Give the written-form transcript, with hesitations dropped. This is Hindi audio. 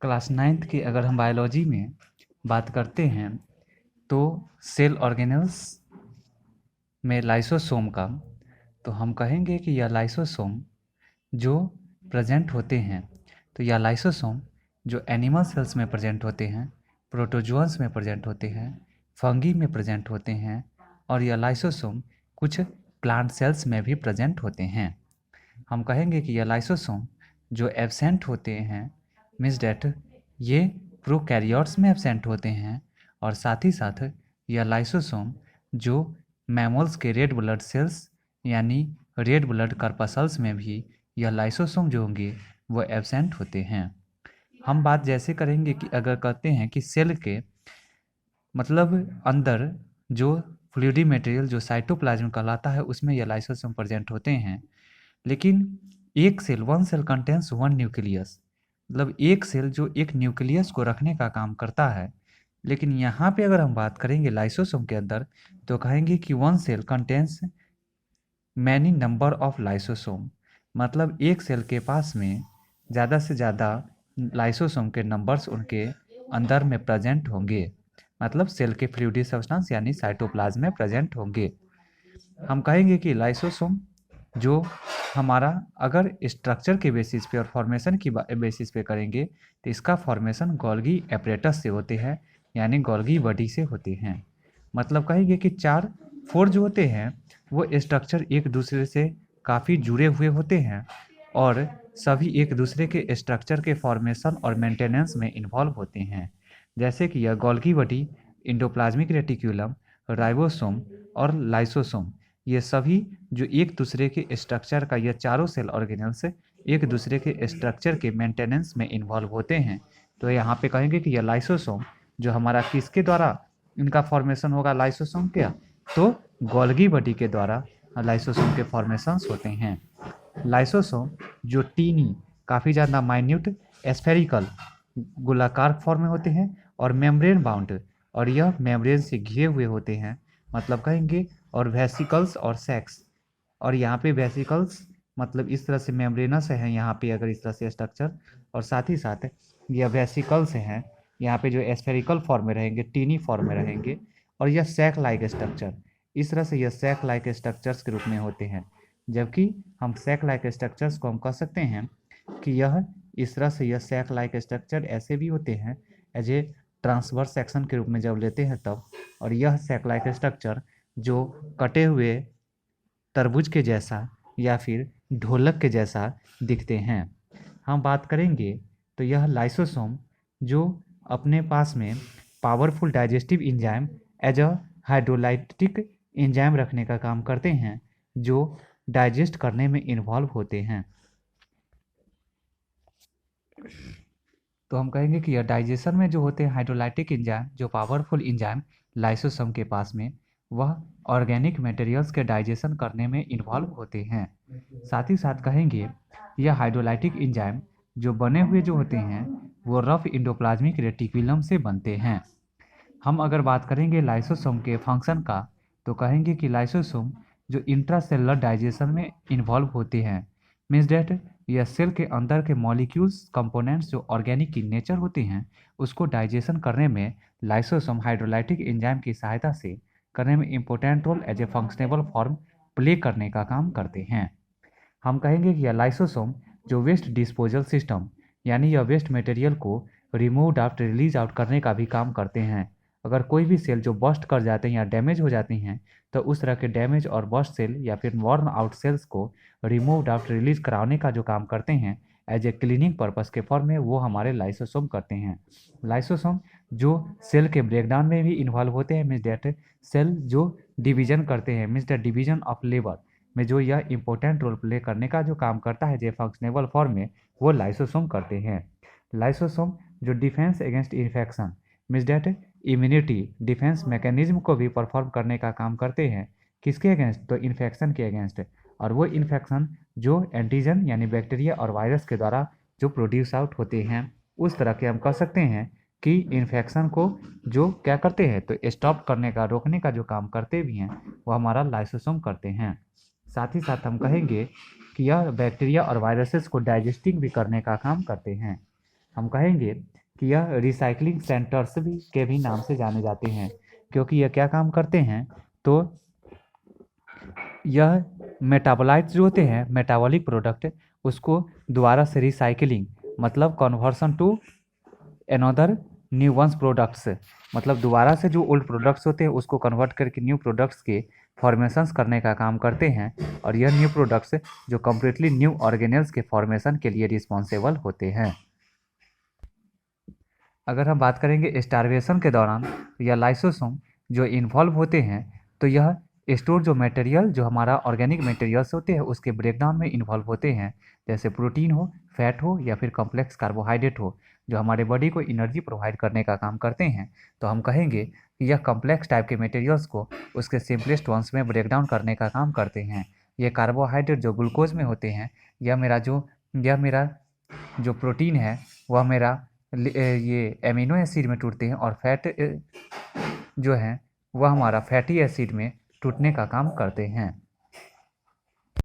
क्लास 9th की अगर हम बायोलॉजी में बात करते हैं तो सेल ऑर्गेनेल्स में लाइसोसोम का, तो हम कहेंगे कि यह लाइसोसोम जो प्रेजेंट होते हैं, तो यह लाइसोसोम जो एनिमल सेल्स में प्रेजेंट होते हैं, प्रोटोजोअन्स में प्रेजेंट होते हैं, फंगी में प्रेजेंट होते हैं, और यह लाइसोसोम कुछ प्लांट सेल्स में भी प्रेजेंट होते हैं। हम कहेंगे कि यह लाइसोसोम जो एब्सेंट होते हैं, मीन्स डैट ये प्रोकैरियोट्स में एब्सेंट होते हैं, और साथ ही साथ यह लाइसोसोम जो मैमल्स के रेड ब्लड सेल्स यानी रेड ब्लड कार्पसल्स में भी यह लाइसोसोम जो होंगे वो एब्सेंट होते हैं। हम बात जैसे करेंगे कि अगर कहते हैं कि सेल के मतलब अंदर जो फ्लूइडी मटेरियल जो साइटोप्लाज्म कहलाता है उसमें यह लाइसोसोम प्रेजेंट होते हैं, लेकिन एक cell one cell contains one nucleus, मतलब एक सेल जो एक न्यूक्लियस को रखने का काम करता है। लेकिन यहाँ पे अगर हम बात करेंगे लाइसोसोम के अंदर तो कहेंगे कि one cell contains many number of lysosome, मतलब एक सेल के पास में ज़्यादा से ज़्यादा लाइसोसोम के नंबर्स उनके अंदर में प्रेजेंट होंगे, मतलब सेल के फ्लूइडी सब्सटेंस यानी साइटोप्लाज्म में प्रेजेंट होंगे। हम कहेंगे कि लाइसोसोम जो हमारा अगर स्ट्रक्चर के बेसिस पे और फॉर्मेशन की बेसिस पे करेंगे तो इसका फॉर्मेशन गोल्गी एपरेटस से होते हैं, यानी गोल्गी बॉडी से होते हैं। मतलब कहेंगे कि चार फोर जो होते हैं वो स्ट्रक्चर एक दूसरे से काफ़ी जुड़े हुए होते हैं और सभी एक दूसरे के स्ट्रक्चर के फॉर्मेशन और मेंटेनेंस में इन्वॉल्व होते हैं। जैसे कि यह Golgi body, endoplasmic reticulum, ribosome और लाइसोसोम, ये सभी जो एक दूसरे के स्ट्रक्चर का, ये चारों सेल ऑर्गेनेल्स एक दूसरे के स्ट्रक्चर के मेंटेनेंस में इन्वॉल्व होते हैं। तो यहाँ पे कहेंगे कि यह लाइसोसोम जो हमारा किसके द्वारा इनका फॉर्मेशन होगा, लाइसोसोम क्या, तो गोल्गी बॉडी के द्वारा लाइसोसोम के फॉर्मेशंस होते हैं। लाइसोसोम जो टीनी काफ़ी ज़्यादा माइन्यूट स्फेरिकल गोलाकार फॉर्म में होते हैं और मेम्ब्रेन बाउंड, और यह मेम्ब्रेन से घिरे हुए होते हैं, मतलब कहेंगे, और वेसिकल्स और सेक्स, और यहाँ पे वेसिकल्स मतलब इस तरह से मेम्ब्रेनस है यहाँ पे अगर इस तरह से स्ट्रक्चर, और साथ ही साथ यह वेसिकल्स हैं यहाँ पे जो स्फेरिकल फॉर्म में रहेंगे, टीनी फॉर्म में रहेंगे, और यह सैक लाइक स्ट्रक्चर, इस तरह से यह सैक लाइक स्ट्रक्चर्स के रूप में होते हैं। जबकि हम सैक लाइक स्ट्रक्चर्स को हम कह सकते हैं कि यह इस तरह से यह सैक लाइक स्ट्रक्चर ऐसे भी होते हैं एज ए ट्रांसवर्स सेक्शन के रूप में जब लेते हैं तब, और यह सैक लाइक स्ट्रक्चर जो कटे हुए तरबूज के जैसा या फिर ढोलक के जैसा दिखते हैं। हम बात करेंगे तो यह लाइसोसोम जो अपने पास में powerful digestive enzyme as a hydrolytic enzyme रखने का काम करते हैं, जो डाइजेस्ट करने में इन्वॉल्व होते हैं। तो हम कहेंगे कि यह डाइजेशन में जो होते हैं हाइड्रोलाइटिक एंजाइम, जो पावरफुल एंजाइम लाइसोसोम के पास में, वह ऑर्गेनिक मटेरियल्स के डाइजेशन करने में इन्वॉल्व होते हैं। साथ ही साथ कहेंगे यह हाइड्रोलाइटिक एंजाइम जो बने हुए जो होते हैं वो रफ इंडोप्लाज्मिक रेटिकुलम से बनते हैं। हम अगर बात करेंगे लाइसोसोम के फंक्शन का तो कहेंगे कि लाइसोसोम जो इंट्रासेलुलर डाइजेशन में इन्वॉल्व होते हैं, मीन्स डैट यह सेल के अंदर के मॉलिक्यूल्स कंपोनेंट्स जो ऑर्गेनिक इन नेचर होते हैं उसको डाइजेशन करने में लाइसोसोम हाइड्रोलाइटिक एंजाइम की सहायता से करने में important role as a functionable form play करने का काम करते हैं। हम कहेंगे कि यह लाइसोसोम जो वेस्ट डिस्पोजल सिस्टम यानी यह वेस्ट मटेरियल को रिमूव आउट रिलीज आउट करने का भी काम करते हैं। अगर कोई भी सेल जो बस्ट कर जाते हैं या डैमेज हो जाती हैं तो उस तरह के डैमेज और बस्ट सेल या फिर वॉर्न आउट सेल्स को रिमूव आउट रिलीज कराने का जो काम करते हैं एज ए क्लीनिंग पर्पस के फॉर्म में, वो हमारे लाइसोसोम करते हैं। लाइसोसोम जो सेल के ब्रेकडाउन में भी इन्वॉल्व होते हैं, मीन्स डेट सेल जो डिवीजन करते हैं, means the division of labour में जो यह इंपॉर्टेंट रोल प्ले करने का जो काम करता है जो फंक्शनेबल फॉर्म में, वो लाइसोसोम करते हैं। लाइसोसोम जो defence against infection, means that immunity defence mechanism को भी परफॉर्म करने का काम करते हैं। किसके अगेंस्ट, तो इन्फेक्शन के अगेंस्ट, और वो इन्फेक्शन जो एंटीजन यानी बैक्टीरिया और वायरस के द्वारा जो प्रोड्यूस आउट होते हैं, उस तरह के हम कह सकते हैं कि इन्फेक्शन को जो क्या करते हैं तो स्टॉप करने का, रोकने का जो काम करते भी हैं वो हमारा लाइसोसोम करते हैं। साथ ही साथ हम कहेंगे कि यह बैक्टीरिया और वायरसेस को डाइजेस्टिंग भी करने का काम करते हैं। हम कहेंगे कि यह रिसाइकलिंग सेंटर्स के भी नाम से जाने जाते हैं, क्योंकि यह क्या काम करते हैं, तो यह मेटाबोलाइट्स जो होते हैं, मेटाबॉलिक प्रोडक्ट, उसको दोबारा से रिसाइकलिंग मतलब conversion to another new ones products, मतलब दोबारा से जो ओल्ड प्रोडक्ट्स होते हैं उसको कन्वर्ट करके न्यू प्रोडक्ट्स के फॉर्मेशंस करने का काम करते हैं। और यह न्यू प्रोडक्ट्स जो कम्प्लीटली न्यू ऑर्गेनेल्स के फॉर्मेशन के लिए रिस्पॉन्सिबल होते हैं। अगर हम बात करेंगे स्टार्वेशन के दौरान, या लाइसोसोम जो इन्वॉल्व होते हैं, तो यह स्टोर जो मटेरियल जो हमारा ऑर्गेनिक मटेरियल्स होते हैं उसके ब्रेकडाउन में इन्वॉल्व होते हैं, जैसे प्रोटीन हो, फैट हो, या फिर कॉम्प्लेक्स कार्बोहाइड्रेट हो, जो हमारे बॉडी को एनर्जी प्रोवाइड करने का काम करते हैं। तो हम कहेंगे कि यह कॉम्प्लेक्स टाइप के मटेरियल्स को उसके सिंपलेस्ट वंस में ब्रेकडाउन करने का काम करते हैं। ये कार्बोहाइड्रेट जो ग्लूकोज में होते हैं, यह मेरा जो प्रोटीन है वह मेरा ये एमिनो एसिड में टूटते हैं, और फैट जो है वह हमारा फैटी एसिड में टूटने का काम करते हैं।